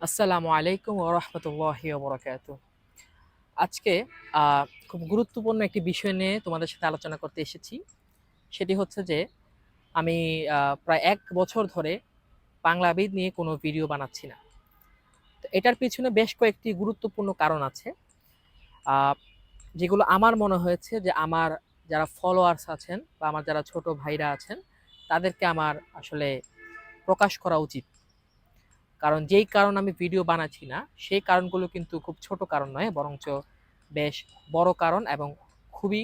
আসসালামু আলাইকুম ওয়া রাহমাতুল্লাহি ওয়া বারাকাতুহু। আজকে খুব গুরুত্বপূর্ণ একটি বিষয় নিয়ে তোমাদের সাথে আলোচনা করতে এসেছি। সেটি হচ্ছে যে আমি প্রায় ১ বছর ধরে বাংলাবিদ নিয়ে কোনো ভিডিও বানাচ্ছি না। তো এটার পেছনে বেশ কয়েকটি গুরুত্বপূর্ণ কারণ আছে। আ যেগুলো আমার মনে হয়েছে যে আমার যারা ফলোয়ার্স আছেন বা আমার যারা ছোট ভাইরা আছেন, তাদেরকে আমার আসলে প্রকাশ করা উচিত। কারণ যেই কারণ আমি ভিডিও বানাচ্ছি না, সেই কারণগুলো কিন্তু খুব ছোট কারণ নয়, বরঞ্চ বেশ বড় কারণ এবং খুবই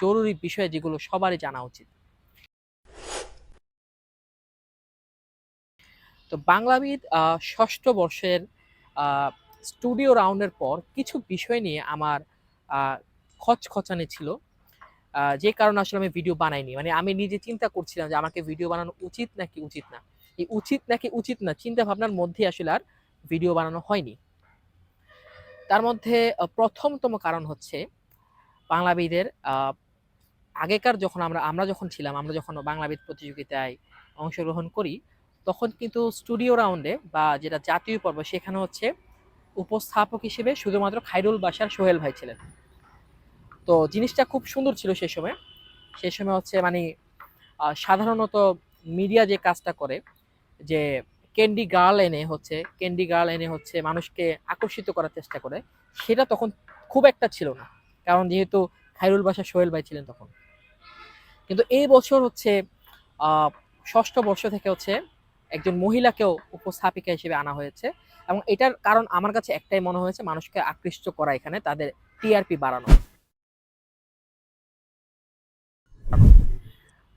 জরুরি বিষয় যেগুলো সবারই জানা উচিত। তো বাংলাবিদ ৬ষ্ঠ বর্ষের আ স্টুডিও রাউন্ডের পর কিছু বিষয় নিয়ে আমার আ খচখচানি ছিল। যে কারণে আসলে আমি ভিডিও বানাইনি। মানে আমি নিজে চিন্তা করছিলাম যে আমাকে ভিডিও বানানো উচিত নাকি উচিত না। এই উচিত নাকি উচিত না চিন্তা ভাবনার মধ্যেই আসলে আর ভিডিও বানানো হয়নি। তার মধ্যে ১ম তম কারণ হচ্ছে বাংলাবিদের আগেকার যখন আমরা যখন ছিলাম, আমরা যখন বাংলাবিদ প্রতিযোগিতায় অংশগ্রহণ করি, তখন কিন্তু স্টুডিও রাউন্ডে বা যেটা জাতীয় পর্ব সেখানে হচ্ছে উপস্থাপক হিসেবে শুধুমাত্র খাইরুল বাশার সোহেল ভাই ছিলেন। তো জিনিসটা খুব সুন্দর ছিল সেই সময়। সেই সময় হচ্ছে মানে সাধারণত মিডিয়া যে কাজটা করে যে ক্যান্ডি গার্ল এনে হচ্ছে মানুষকে আকর্ষিত করার চেষ্টা করে, সেটা তখন খুব একটা ছিল না। কারণ যেহেতু খাইরুল বাশার সোহেল ভাই ছিলেন তখন। কিন্তু এই বছর হচ্ছে আ ৬ষ্ঠ বর্ষ থেকে হচ্ছে একজন মহিলাকেও উপস্থাপিকা হিসেবে আনা হয়েছে এবং এটার কারণ আমার কাছে একটাই মনে হয়েছে, মানুষকে আকৃষ্ট করা, এখানে তাদের টিআরপি বাড়ানো।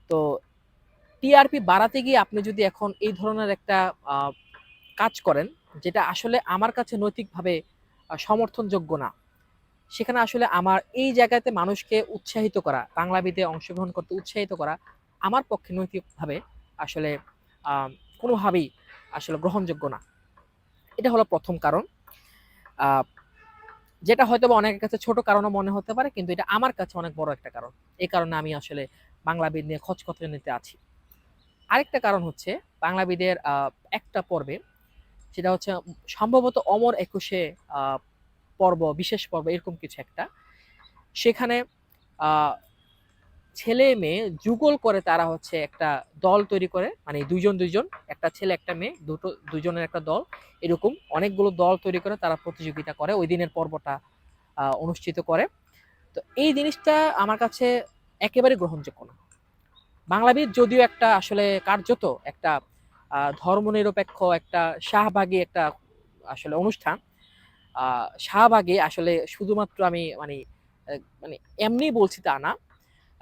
তো টিআরপি বাড়াতে গিয়ে আপনি যদি এখন এই ধরনের একটা আ কাজ করেন, যেটা আসলে আমার কাছে নৈতিকভাবে সমর্থনযোগ্য না। সেখানে আসলে আমার এই জায়গাতে মানুষকে উৎসাহিত করা, বাংলাবিদে অংশগ্রহণ করতে উৎসাহিত করা, আমার পক্ষে নৈতিকভাবে আসলে আ কোনোভাবেই আসলে গ্রহণযোগ্য না। এটা হলো ১ম কারণ। আ যেটা হয়তোবা অনেকের কাছে ছোট কারণও মনে হতে পারে, কিন্তু এটা আমার কাছে অনেক বড় একটা কারণ। এই কারণে আমি আসলে বাংলাবিদ নিয়ে খচখচানিতে আছি। আরেকটা কারণ হচ্ছে বাংলাবিদের একটা পর্বে, সেটা হচ্ছে সম্ভবত অমর একুশে আ বিশেষ পর্ব এরকম কিছু একটা। সেখানে আ ছেলে-মেয়ে যুগল করে তারা হচ্ছে একটা দল তৈরি করে। মানে ২ জন, একটা ছেলে একটা মেয়ে, ২ জনের একটা দল। এরকম অনেকগুলো দল তৈরি করে তারা প্রতিযোগিতা করে। ওই দিনের পর্বটা অনুষ্ঠিত করে। তো এই জিনিসটা আমার কাছে একেবারে গ্রহণযোগ্য না। বাংলাবিদ যদিও একটা আসলে কার্যত একটা ধর্মনিরপেক্ষ একটা শাহবাগী একটা আসলে অনুষ্ঠান। আ শাহবাগে আসলে শুধুমাত্র আমি মানে এমনিই বলছি তা না।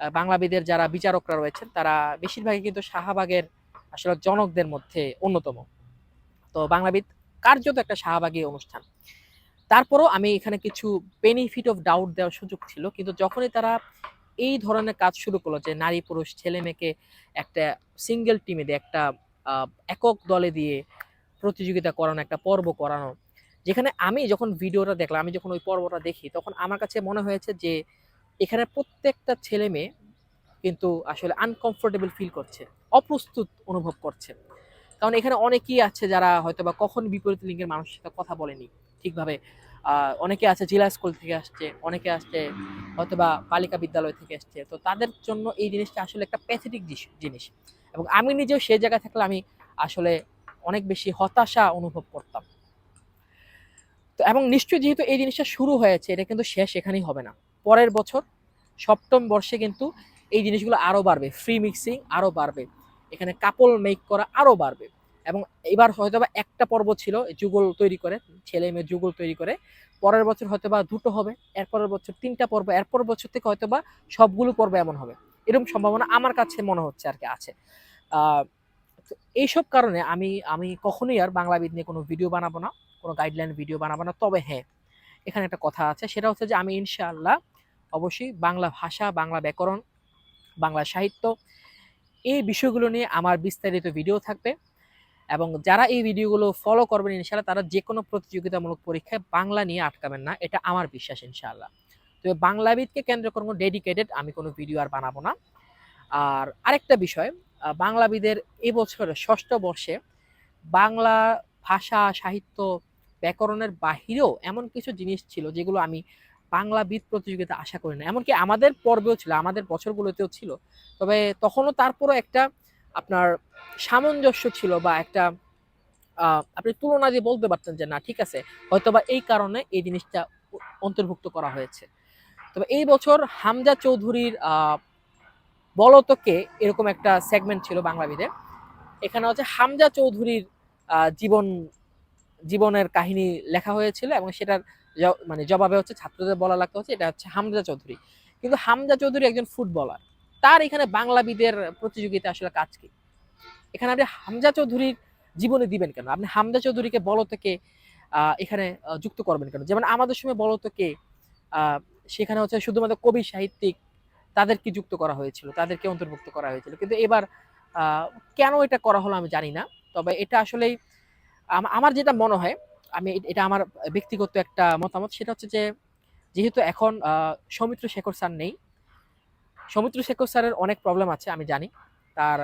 বাংলাবিদের যারা বিচারকরা রয়েছেন তারা বেশিরভাগই কিন্তু শাহবাগের আসলে জনকদের মধ্যে অন্যতম। তো বাংলাবিদ কার্যত একটা শাহবাগী অনুষ্ঠান। তারপরও আমি এখানে কিছু বেনিফিট অফ ডাউট দেওয়ার সুযোগ ছিল। কিন্তু যখনই তারা এই ধরনের কাজ শুরু করলো যে নারী পুরুষ ছেলে-মেয়েকে একটা সিঙ্গেল টিমে দিয়ে একটা আ একক দলে দিয়ে প্রতিযোগিতা করানো, একটা পর্ব করানো। যেখানে আমি যখন ভিডিওটা দেখলাম, আমি যখন ওই পর্বটা দেখি, তখন আমার কাছে মনে হয়েছে যে এখানে প্রত্যেকটা ছেলে-মেয়ে কিন্তু আসলে আনকমফোর্টেবল ফিল করছে। অপ্রস্তুত অনুভব করছে। কারণ এখানে অনেকেই আছে যারা হয়তোবা কখনো বিপরীত লিঙ্গের মানুষের সাথে কথা বলেনি ঠিকভাবে। আ অনেকে আছে জেলা স্কুল থেকে আসছে, অনেকে আসছে হয়তোবা বালিকা বিদ্যালয় থেকে আসছে। তো তাদের জন্য এই জিনিসটা আসলে একটা প্যাথেটিক জিনিস। এবং আমি নিজেও সেই জায়গায় থাকলে আমি আসলে অনেক বেশি হতাশা অনুভব করতাম। তো এবং নিশ্চয়ই যেহেতু এই জিনিসটা শুরু হয়েছে, এটা কিন্তু শেষ এখানেই হবে না। পরের বছর ৭ম বর্ষে কিন্তু এই জিনিসগুলো আরো বাড়বে। ফ্রি মিক্সিং আরো বাড়বে। এখানে কাপল মেক করা আরো বাড়বে। এবং এবার হয়তোবা একটা পর্ব ছিল যুগল তৈরি করে, ছেলে-মেয়ে যুগল তৈরি করে। পরের বছর হয়তোবা ২ টো হবে। এরপরের বছর ৩ টা পর্ব। এরপরের বছর থেকে হয়তোবা সবগুলো পর্ব এমন হবে। এরকম সম্ভাবনা আমার কাছে মনে হচ্ছে আরকি আছে। আ তো এইসব কারণে আমি আমি কখনোই আর বাংলাবিদ নিয়ে কোনো ভিডিও বানাবো না। কোনো গাইডলাইন ভিডিও বানাবো না। তবে হ্যাঁ, এখানে একটা কথা আছে, সেটা হচ্ছে যে আমি ইনশাআল্লাহ অবশ্যই বাংলা ভাষা, বাংলা ব্যাকরণ, বাংলা সাহিত্য এই বিষয়গুলো নিয়ে আমার বিস্তারিত ভিডিও থাকবে এবং যারা এই ভিডিওগুলো ফলো করবেন ইনশাআল্লাহ তারা যেকোনো প্রতিযোগিতামূলক পরীক্ষায় বাংলা নিয়ে আটকাবেন না। এটা আমার বিশ্বাস ইনশাআল্লাহ। তবে বাংলাবিদকে কেন্দ্র করে কোনো ডেডিকেটেড আমি কোনো ভিডিও আর বানাবো না। আর আরেকটা বিষয়, বাংলাবিদের এবছর ৬ষ্ঠ বর্ষে বাংলা ভাষা, সাহিত্য, ব্যাকরণের বাহিরেও এমন কিছু জিনিস ছিল যেগুলো আমি বাংলাবিদ প্রতিযোগিতা আশা করি না। এমনকি আমাদের পর্বেও ছিল, আমাদের বছরগুলোতেও ছিল। তবে তখনও তারপরও একটা আপনার সামঞ্জস্য ছিল বা একটা আপনি তুলনা দিয়ে বলতে পারতেন যে না ঠিক আছে, হয়তোবা এই কারণে এই জিনিসটা অন্তর্ভুক্ত করা হয়েছে। তবে এই বছর হামজা চৌধুরীর বলতো কে এরকম একটা সেগমেন্ট ছিল বাংলাবিদে। এখানে হচ্ছে হামজা চৌধুরীর জীবন জীবনের কাহিনী লেখা হয়েছিল এবং সেটার মানে জবাবে হচ্ছে ছাত্রদের বলা লাগতো হচ্ছে এটা হচ্ছে হামজা চৌধুরী। কিন্তু হামজা চৌধুরী একজন ফুটবলার, তার এখানে বাংলাবিদের প্রতিযোগিতা আসলে কাজ কি? এখানে আপনি হামজা চৌধুরীর জীবনে দিবেন কেন? আপনি হামজা চৌধুরীকে বলো থেকে এখানে যুক্ত করবেন কেন? যেমন আমাদের সময় বলো তো কে সেখানে হচ্ছে শুধুমাত্র কবি সাহিত্যিক তাদেরকে যুক্ত করা হয়েছিল, তাদেরকে অন্তর্ভুক্ত করা হয়েছিল। কিন্তু এবার কেন এটা করা হলো আমি জানি না। তবে এটা আসলেই আমার যেটা মনে হয়, আমি এটা আমার ব্যক্তিগত একটা মতামত, সেটা হচ্ছে যে যেহেতু এখন সৌমিত্র শেখর স্যার নেই, সৌমিত্র শেখর স্যারের অনেক প্রবলেম আছে আমি জানি। তার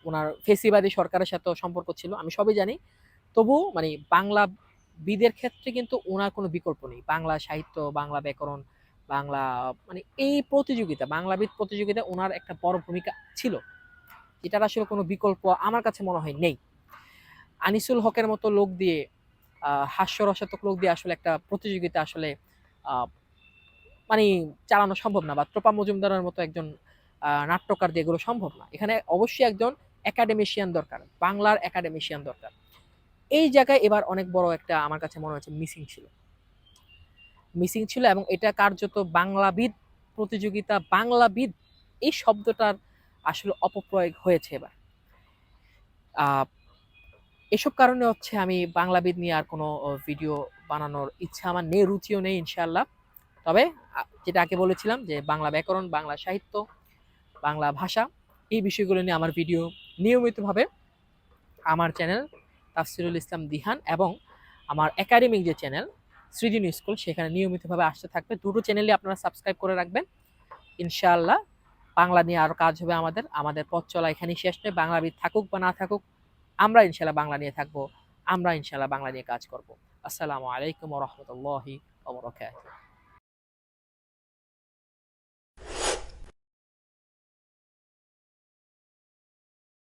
ওনার ফেসিবাদী সরকারের সাথে সম্পর্ক ছিল, আমি সবই জানি। তবু মানে বাংলা বিদের ক্ষেত্রে কিন্তু ওনার কোনো বিকল্প নেই। বাংলা সাহিত্য, বাংলা ব্যাকরণ, বাংলা মানে এই প্রতিযোগিতা, বাংলাবিদ প্রতিযোগিতা ওনার একটা বড় ভূমিকা ছিল, যেটার আসলে কোনো বিকল্প আমার কাছে মনে হয় নেই। আনিসুল হকের মতো লোক দিয়ে হাস্যরসাত্মক লোক দিয়ে আসলে একটা প্রতিযোগিতা আসলে আহ, মানে চালানো সম্ভব না, বা ত্রপা মজুমদারের মতো একজন নাট্যকার দিয়ে এগুলো সম্ভব না। এখানে অবশ্যই একজন একাডেমিশিয়ান দরকার, বাংলার একাডেমিশিয়ান দরকার। এই জায়গায় এবার অনেক বড় একটা আমার কাছে মনে হচ্ছে মিসিং ছিল এবং এটা কার্যত বাংলাবিদ প্রতিযোগিতা, বাংলাবিদ এই শব্দটার আসলে অপপ্রয়োগ হয়েছে এবার। আহ এসব কারণে হচ্ছে আমি বাংলাবিদ নিয়ে আর কোনো ভিডিও বানানোর ইচ্ছা আমার নেই, রুচিও নেই ইনশাআল্লাহ। তবে যেটা আগে বলেছিলাম যে বাংলা ব্যাকরণ, বাংলা সাহিত্য, বাংলা ভাষা এই বিষয়গুলো নিয়ে আমার ভিডিও নিয়মিতভাবে আমার চ্যানেল তাফসিরুল ইসলাম দিহান এবং আমার একাডেমিক যে চ্যানেল সৃজন স্কুল সেখানে নিয়মিতভাবে আসতে থাকবে। দুটো চ্যানেলই আপনারা সাবস্ক্রাইব করে রাখবেন। ইনশাআল্লাহ বাংলা নিয়ে আরও কাজ হবে আমাদের। আমাদের পথ চলা এখানেই শেষ নয়। বাংলাবিদ থাকুক বা না থাকুক, আমরা ইনশাআল্লাহ বাংলা নিয়ে থাকবো, আমরা ইনশাআল্লাহ বাংলা নিয়ে কাজ করব। আসসালামু আলাইকুম ওয়া রাহমাতুল্লাহি ওয়া বারাকাতুহু।